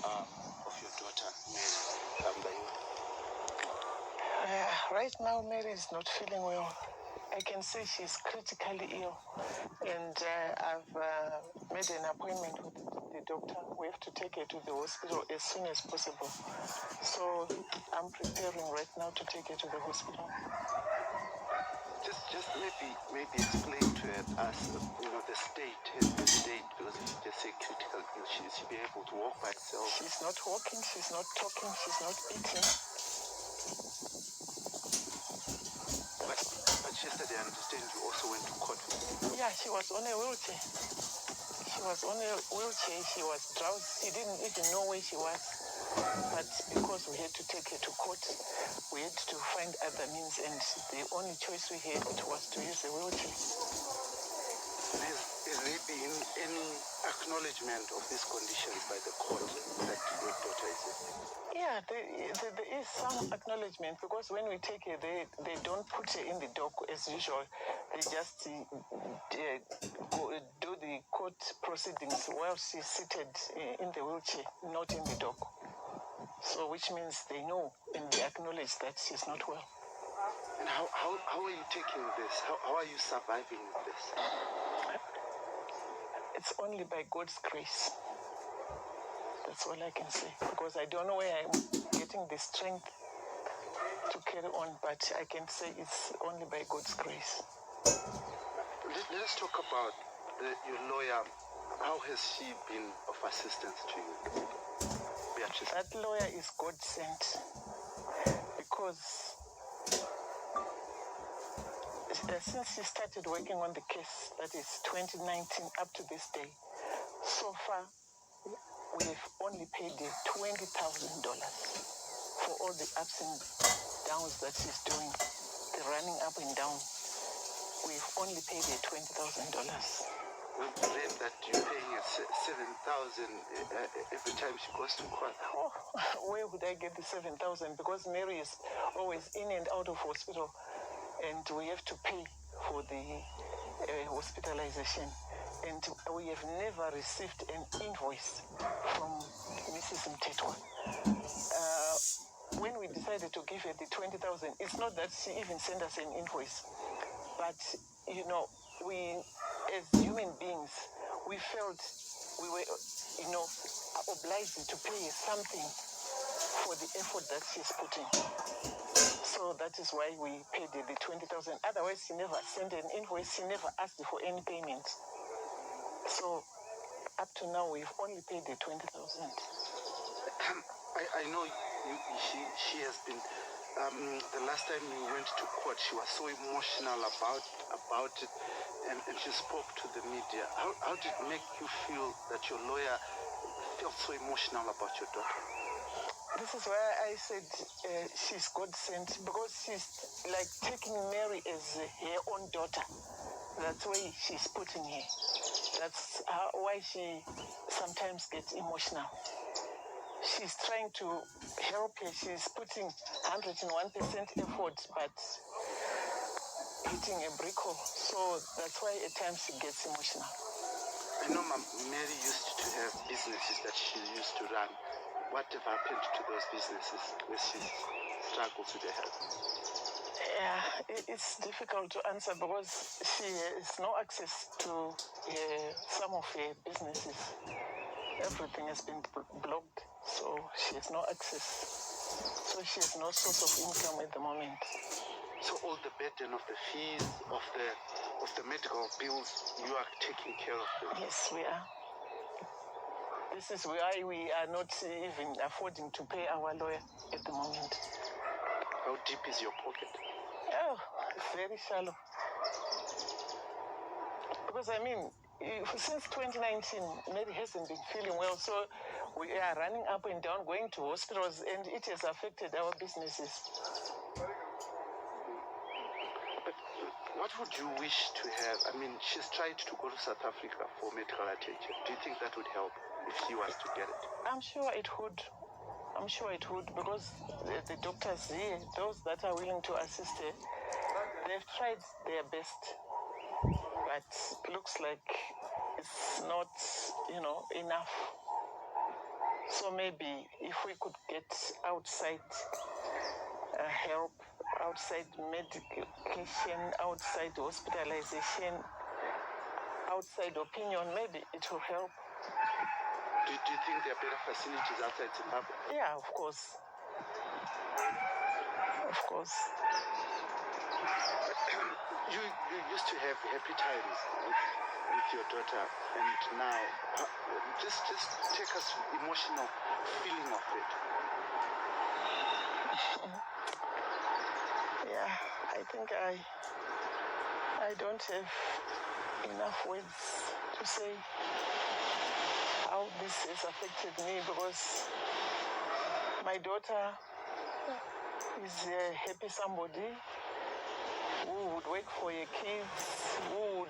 of your daughter, Mary? Right now, Mary is not feeling well. I can say she's critically ill, and I've made an appointment with the doctor. We have to take her to the hospital as soon as possible. So I'm preparing right now to take her to the hospital. Just maybe explain to us, the state, because if you just say critical ill, she'll be able to walk by herself. She's not walking, she's not talking, she's not eating. But yesterday, I understand you also went to court. Yeah, she was on a wheelchair. She was on a wheelchair, she was drowsy, she didn't even know where she was. But because we had to take her to court, we had to find other means, and the only choice we had was to use a wheelchair. Has there been any acknowledgement of these conditions by the court that your daughter is in? Yeah, there is some acknowledgement, because when we take her, they don't put her in the dock as usual. They just do the court proceedings while she's seated in the wheelchair, not in the dock. So which means they know and they acknowledge that she's not well. And how are you taking this? How are you surviving with this? It's only by God's grace. That's all I can say, because I don't know where I'm getting the strength to carry on, but I can say it's only by God's grace. Let's talk about your lawyer. How has she been of assistance to you? Beatrice? That lawyer is God sent, because since she started working on the case, that is 2019 up to this day, so far we've only paid her $20,000 for all the ups and downs that she's doing, the running up and down. We've only paid her $20,000. We read that you're paying her $7,000 every time she goes to court. Oh, where would I get the $7,000? Because Mary is always in and out of hospital, and we have to pay for the hospitalization. And we have never received an invoice from Mrs. Mtetwa. When we decided to give her the $20,000, it's not that she even sent us an invoice, but we, as human beings, we felt we were, obliged to pay something for the effort that she's putting. So that is why we paid the $20,000. Otherwise, she never sent an invoice. She never asked for any payment. So up to now, we've only paid the $20,000. I know she has been. The last time we went to court, she was so emotional about it, and she spoke to the media. How did it make you feel that your lawyer felt so emotional about your daughter? This is why I said she's God sent, because she's like taking Mary as her own daughter. That's why she's putting her. That's why she sometimes gets emotional. She's trying to help her. She's putting 101% effort, but hitting a brick wall. So that's why at times she gets emotional. I know Mary used to have businesses that she used to run. What have happened to those businesses where she struggles with her health? Yeah, it's difficult to answer, because she has no access to some of her businesses. Everything has been blocked, so she has no access. So she has no source of income at the moment. So all the burden of the fees, of the medical bills, you are taking care of them? Yes, we are. This is why we are not even affording to pay our lawyer at the moment. How deep is your pocket? Oh, very shallow. Because since 2019, Mary hasn't been feeling well, so we are running up and down, going to hospitals, and it has affected our businesses. But what would you wish to have? She's tried to go to South Africa for medical attention. Do you think that would help if she was to get it? I'm sure it would. Because the doctors here, those that are willing to assist her, they've tried their best. But it looks like it's not, enough. So maybe if we could get outside help, outside medication, outside hospitalization, outside opinion, maybe it will help. Do you think there are better facilities outside Zimbabwe? Yeah, of course. Of course. You used to have happy times with your daughter, and now just take us emotional feeling of it. Yeah, I think I don't have enough words to say how this has affected me, because my daughter is a happy somebody who would work for her kids, who would,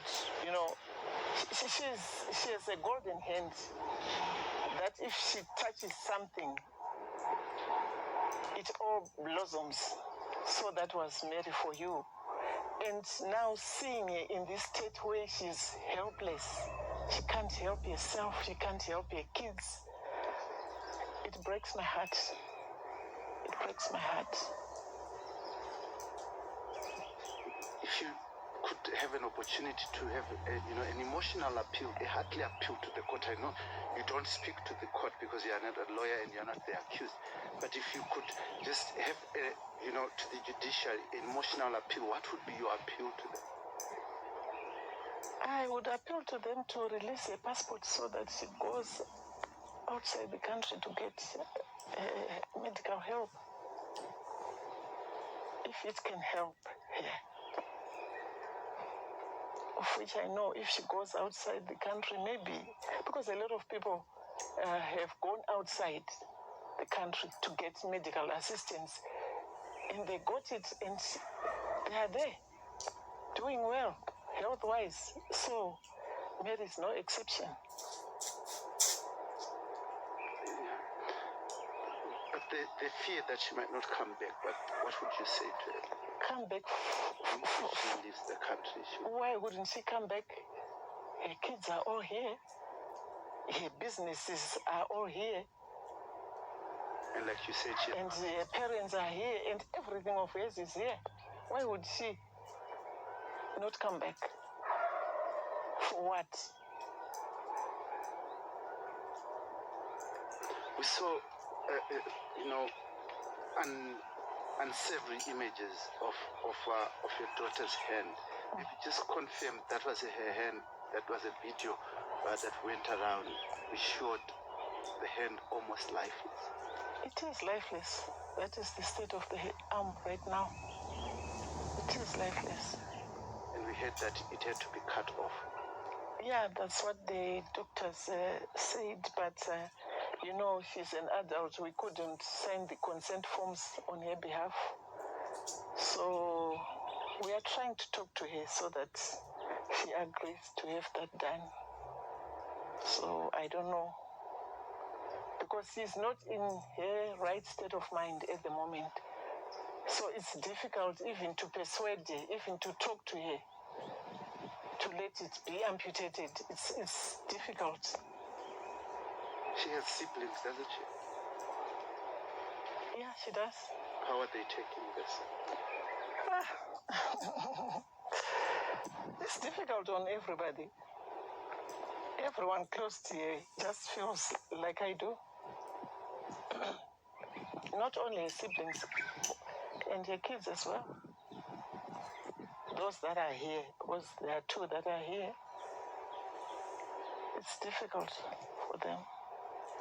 she has a golden hand that if she touches something, it all blossoms. So that was Mary for you. And now seeing her in this state where she's helpless, she can't help herself, she can't help her kids, it breaks my heart. It breaks my heart. If you could have an opportunity to have an emotional appeal, a heartly appeal to the court. I know you don't speak to the court because you are not a lawyer and you're not the accused, but if you could just have to the judiciary, an emotional appeal, what would be your appeal to them? I would appeal to them to release a passport so that she goes outside the country to get medical help, if it can help here. Of which I know if she goes outside the country, maybe, because a lot of people have gone outside the country to get medical assistance, and they got it, and they are there, doing well, health-wise. So Mary is no exception. But the fear that she might not come back, what would you say to her? Come back? If she leaves the country. Why wouldn't she come back? Her kids are all here. Her businesses are all here. And like you said, and her parents are here, and everything of hers is here. Why would she not come back? For what? We saw, unsavory images of your daughter's hand. Maybe just confirm that was her hand. That was a video that went around. We showed the hand almost lifeless. It is lifeless. That is the state of the arm right now. It is lifeless. And we heard that it had to be cut off. Yeah, that's what the doctors said, but she's an adult. We couldn't sign the consent forms on her behalf. So we are trying to talk to her so that she agrees to have that done. So I don't know, because she's not in her right state of mind at the moment. So it's difficult even to persuade her, even to talk to her, to let it be amputated. It's difficult. She has siblings, doesn't she? Yeah, she does. How are they taking this? It's difficult on everybody. Everyone close to her just feels like I do. Not only her siblings, and her kids as well. Those that are here, because there are two that are here, it's difficult for them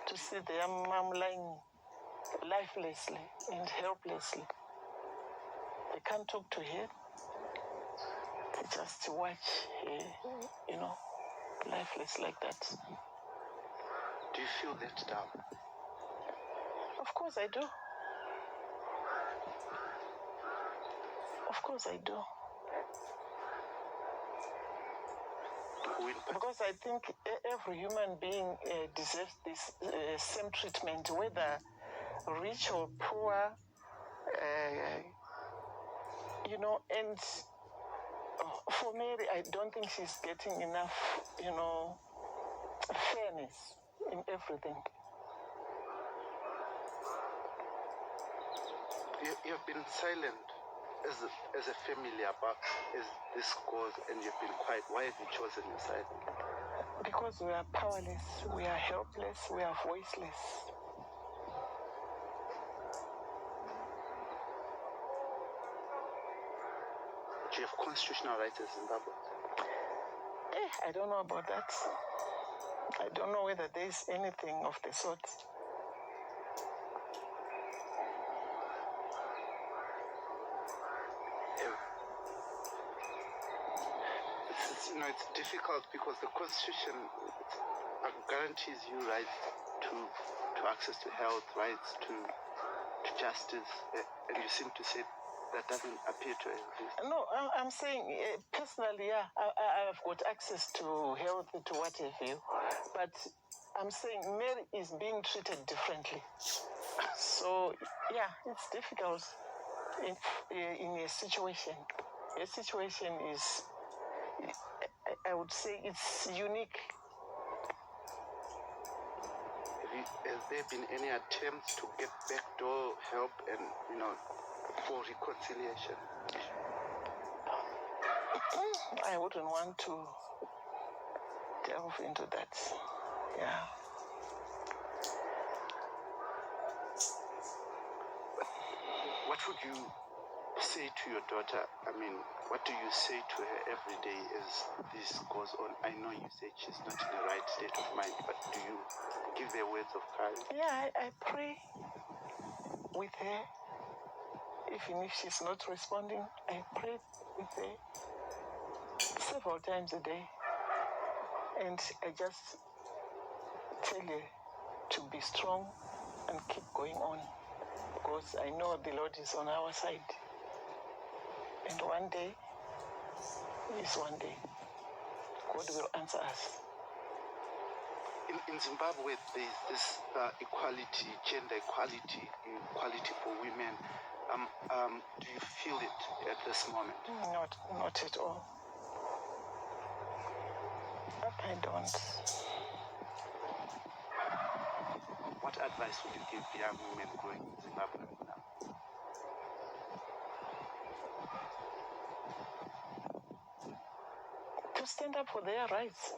to see their mom lying lifelessly and helplessly. They can't talk to her. They just watch her, lifeless like that. Do you feel let down? Of course I do. Of course I do. Because I think every human being deserves this same treatment, whether rich or poor, and for Mary, I don't think she's getting enough, fairness in everything. you have been silent as a family about as this goes, and you've been quiet. Why have you chosen your side? Because we are powerless, we are helpless, we are voiceless. Do you have constitutional rights in Zimbabwe? I don't know about that. I don't know whether there is anything of the sort. It's difficult because the Constitution guarantees you rights to access to health, rights to justice, and you seem to say that doesn't appear to exist. No, I'm saying personally, yeah, I've got access to health, to what have you, but I'm saying Mary is being treated differently. So, yeah, it's difficult in a situation. A situation is, I would say, it's unique. Has there been any attempts to get backdoor help and, for reconciliation? I wouldn't want to delve into that. Yeah. What would you say to your daughter? I mean, what do you say to her every day as this goes on? I know you said she's not in the right state of mind, but do you give her words of courage? Yeah, I pray with her. Even if she's not responding, I pray with her several times a day. And I just tell her to be strong and keep going on, because I know the Lord is on our side. And one day is one day. God will answer us. In Zimbabwe, there's this equality, gender equality, equality for women. Do you feel it at this moment? Not at all. I don't. What advice would you give young women growing in Zimbabwe now? To stand up for their rights.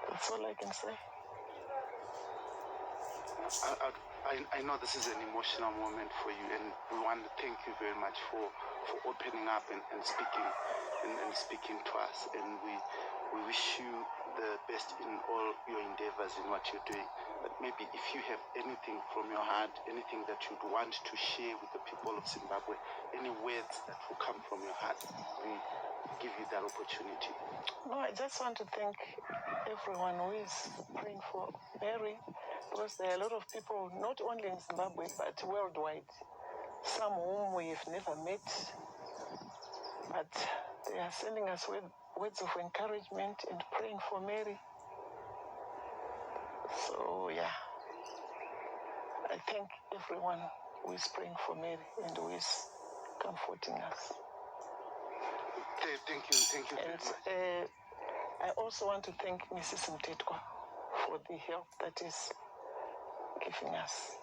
That's all I can say. I know this is an emotional moment for you, and we want to thank you very much for opening up and speaking to us. And we wish you the best in all your endeavors in what you're doing. But maybe if you have anything from your heart, anything that you'd want to share with the people of Zimbabwe, any words that will come from your heart, we give you that opportunity. No, I just want to thank everyone who is praying for Mary, because there are a lot of people, not only in Zimbabwe, but worldwide, some whom we've never met, but they are sending us words of encouragement and praying for Mary. So, yeah, I thank everyone who is praying for Mary and who is comforting us. Thank you very much. I also want to thank Mrs. Mtetkwa for the help that is giving us.